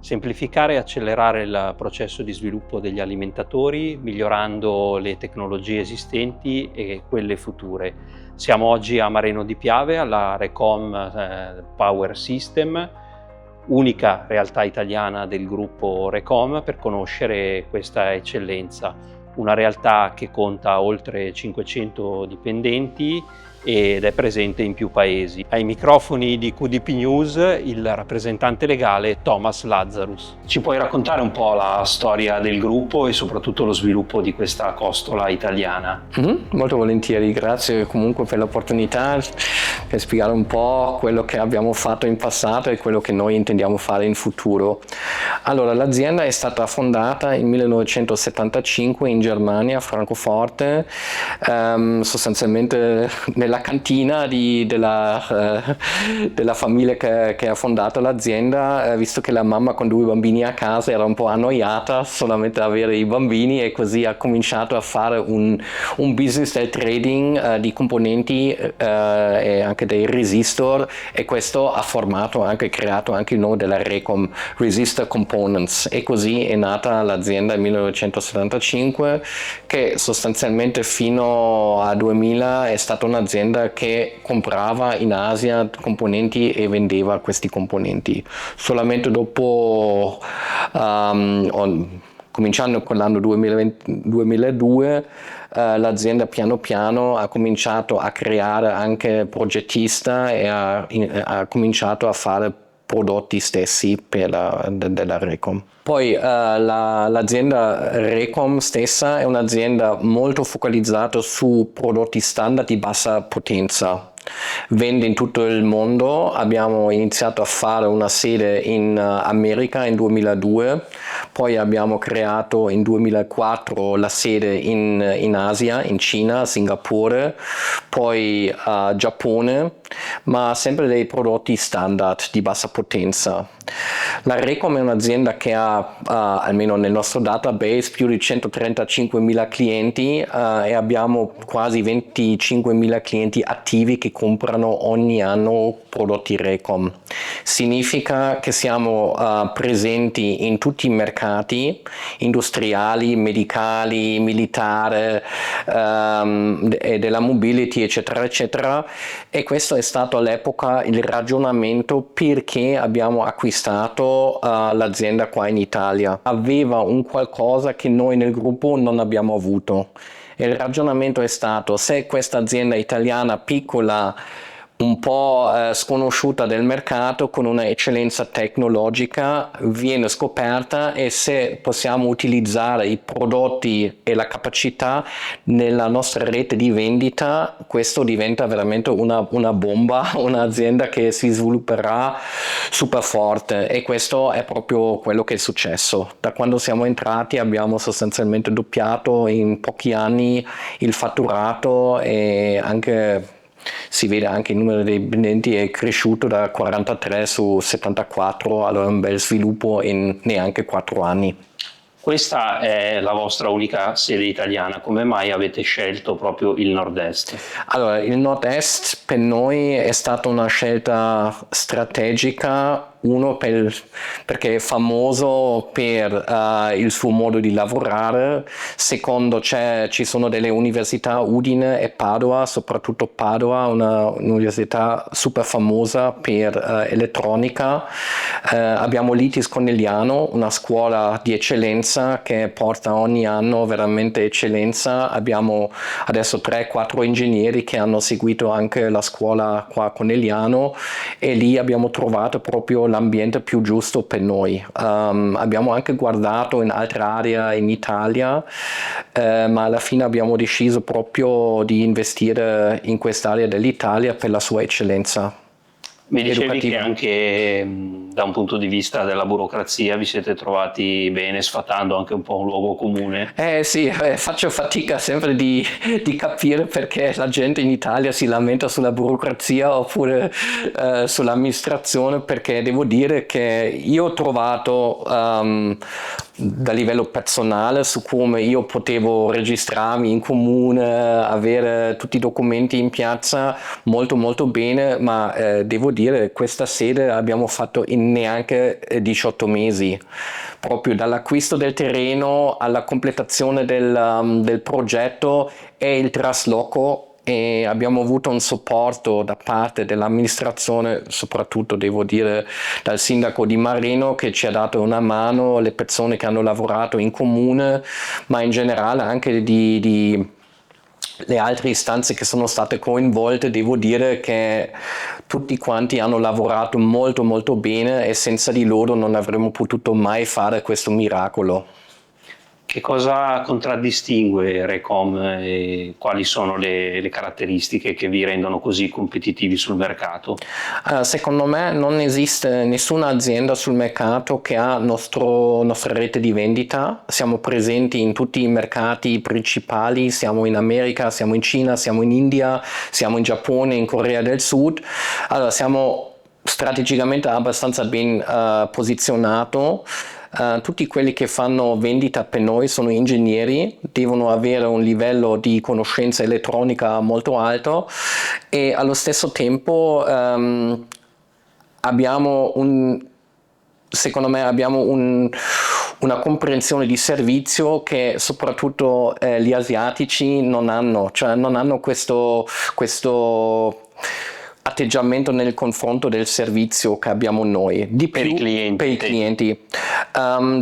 Semplificare e accelerare il processo di sviluppo degli alimentatori, migliorando le tecnologie esistenti e quelle future. Siamo oggi a Mareno di Piave, alla Recom Power System, unica realtà italiana del gruppo Recom, per conoscere questa eccellenza. Una realtà che conta oltre 500 dipendenti ed è presente in più paesi. Ai microfoni di QDP News il rappresentante legale Thomas Lazarus. Ci puoi raccontare un po' la storia del gruppo e soprattutto lo sviluppo di questa costola italiana? Molto volentieri, grazie comunque per l'opportunità per spiegare un po' quello che abbiamo fatto in passato e quello che noi intendiamo fare in futuro. Allora, l'azienda è stata fondata nel 1975 in Germania, a Francoforte, sostanzialmente nella cantina della famiglia che ha fondato l'azienda, visto che la mamma con 2 bambini a casa era un po' annoiata solamente ad avere i bambini, e così ha cominciato a fare un business del trading di componenti e anche dei resistor, e questo ha creato anche il nome della Recom, Resistor Components, e così è nata l'azienda nel 1975, che sostanzialmente fino a 2000 è stata un'azienda che comprava in Asia componenti e vendeva questi componenti. Solamente dopo, cominciando con l'anno 2002, l'azienda piano piano ha cominciato a creare anche progettista e ha cominciato a fare prodotti stessi della Recom. Poi l'azienda Recom stessa è un'azienda molto focalizzata su prodotti standard di bassa potenza. Vende in tutto il mondo. Abbiamo iniziato a fare una sede in America nel 2002, poi abbiamo creato in 2004 la sede in Asia, in Cina, Singapore, poi Giappone, ma sempre dei prodotti standard di bassa potenza. La Recom è un'azienda che ha, almeno nel nostro database, più di 135.000 clienti e abbiamo quasi 25.000 clienti attivi che comprano ogni anno prodotti Recom. Significa che siamo presenti in tutti i mercati industriali, medicali, militari, e della mobility, eccetera, eccetera, e questo è stato all'epoca il ragionamento perché abbiamo acquistato l'azienda qua in Italia. Aveva un qualcosa che noi nel gruppo non abbiamo avuto. E il ragionamento è stato: se questa azienda italiana piccola, un po' sconosciuta del mercato, con una eccellenza tecnologica, viene scoperta, e se possiamo utilizzare i prodotti e la capacità nella nostra rete di vendita, questo diventa veramente una bomba, un'azienda che si svilupperà super forte, e questo è proprio quello che è successo. Da quando siamo entrati abbiamo sostanzialmente doppiato in pochi anni il fatturato, e anche si vede anche il numero dei dipendenti è cresciuto da 43 su 74, allora un bel sviluppo in neanche 4 anni. Questa è la vostra unica sede italiana, come mai avete scelto proprio il Nord-Est? Allora, il Nord-Est per noi è stata una scelta strategica. Uno perché è famoso per il suo modo di lavorare, secondo ci sono delle università, Udine e Padova, soprattutto Padova, un'università super famosa per elettronica. Abbiamo l'ITIS Conegliano, una scuola di eccellenza che porta ogni anno veramente eccellenza. Abbiamo adesso 3-4 ingegneri che hanno seguito anche la scuola qua a Conegliano, e lì abbiamo trovato proprio l'ambiente più giusto per noi. Abbiamo anche guardato in altre aree in Italia, ma alla fine abbiamo deciso proprio di investire in quest'area dell'Italia per la sua eccellenza. Mi dicevi che anche da un punto di vista della burocrazia vi siete trovati bene, sfatando anche un po' un luogo comune? Sì, faccio fatica sempre di capire perché la gente in Italia si lamenta sulla burocrazia oppure sull'amministrazione, perché devo dire che io ho trovato da livello personale su come io potevo registrarmi in comune, avere tutti i documenti in piazza, molto molto bene, ma devo dire questa sede abbiamo fatto in neanche 18 mesi, proprio dall'acquisto del terreno alla completazione del progetto e il trasloco. E abbiamo avuto un supporto da parte dell'amministrazione, soprattutto devo dire dal sindaco di Marino, che ci ha dato una mano, le persone che hanno lavorato in comune, ma in generale anche le altre istanze che sono state coinvolte. Devo dire che tutti quanti hanno lavorato molto molto bene e senza di loro non avremmo potuto mai fare questo miracolo. Che cosa contraddistingue Recom e quali sono le caratteristiche che vi rendono così competitivi sul mercato? Secondo me non esiste nessuna azienda sul mercato che ha nostra rete di vendita. Siamo presenti in tutti i mercati principali, siamo in America, siamo in Cina, siamo in India, siamo in Giappone, in Corea del Sud. Allora, siamo strategicamente abbastanza ben posizionato. Tutti quelli che fanno vendita per noi sono ingegneri, devono avere un livello di conoscenza elettronica molto alto e allo stesso tempo secondo me abbiamo una comprensione di servizio che soprattutto gli asiatici non hanno, cioè non hanno questo atteggiamento nel confronto del servizio che abbiamo noi. Per i clienti. Per i clienti.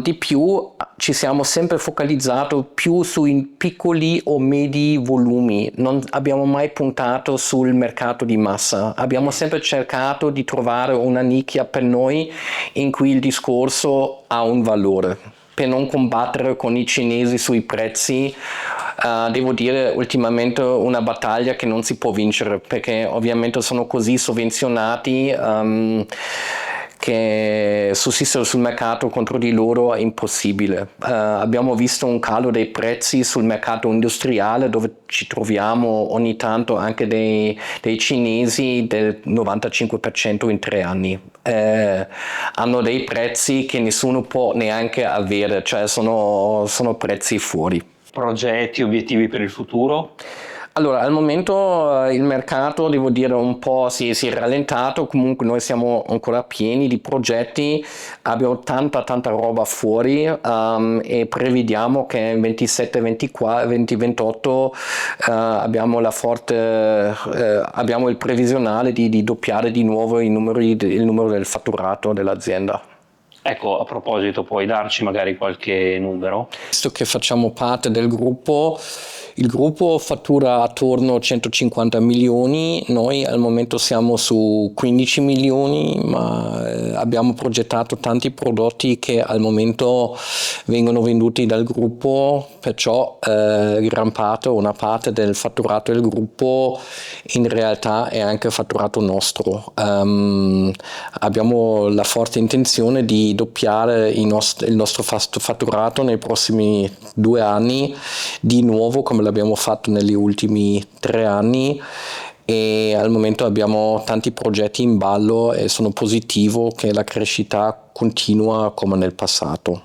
Di più ci siamo sempre focalizzato più sui piccoli o medi volumi, non abbiamo mai puntato sul mercato di massa, abbiamo sempre cercato di trovare una nicchia per noi in cui il discorso ha un valore, per non combattere con i cinesi sui prezzi. Devo dire ultimamente una battaglia che non si può vincere, perché ovviamente sono così sovvenzionati che sussistere sul mercato contro di loro è impossibile. Abbiamo visto un calo dei prezzi sul mercato industriale, dove ci troviamo ogni tanto anche dei cinesi del 95% in 3 anni. Hanno dei prezzi che nessuno può neanche avere, cioè sono prezzi fuori. Progetti, obiettivi per il futuro? Allora, al momento il mercato, devo dire, un po' si è rallentato, comunque noi siamo ancora pieni di progetti, abbiamo tanta roba fuori e prevediamo che nel 27, 24, 2028 abbiamo abbiamo il previsionale di doppiare di nuovo il numero del fatturato dell'azienda. Ecco, a proposito, puoi darci magari qualche numero? Visto che facciamo parte del gruppo, il gruppo fattura attorno a 150 milioni, noi al momento siamo su 15 milioni, ma abbiamo progettato tanti prodotti che al momento vengono venduti dal gruppo, perciò una parte del fatturato del gruppo in realtà è anche fatturato nostro. Abbiamo la forte intenzione di doppiare il nostro fatturato nei prossimi 2 anni, di nuovo come l'abbiamo fatto negli ultimi 3 anni, e al momento abbiamo tanti progetti in ballo e sono positivo che la crescita continua come nel passato.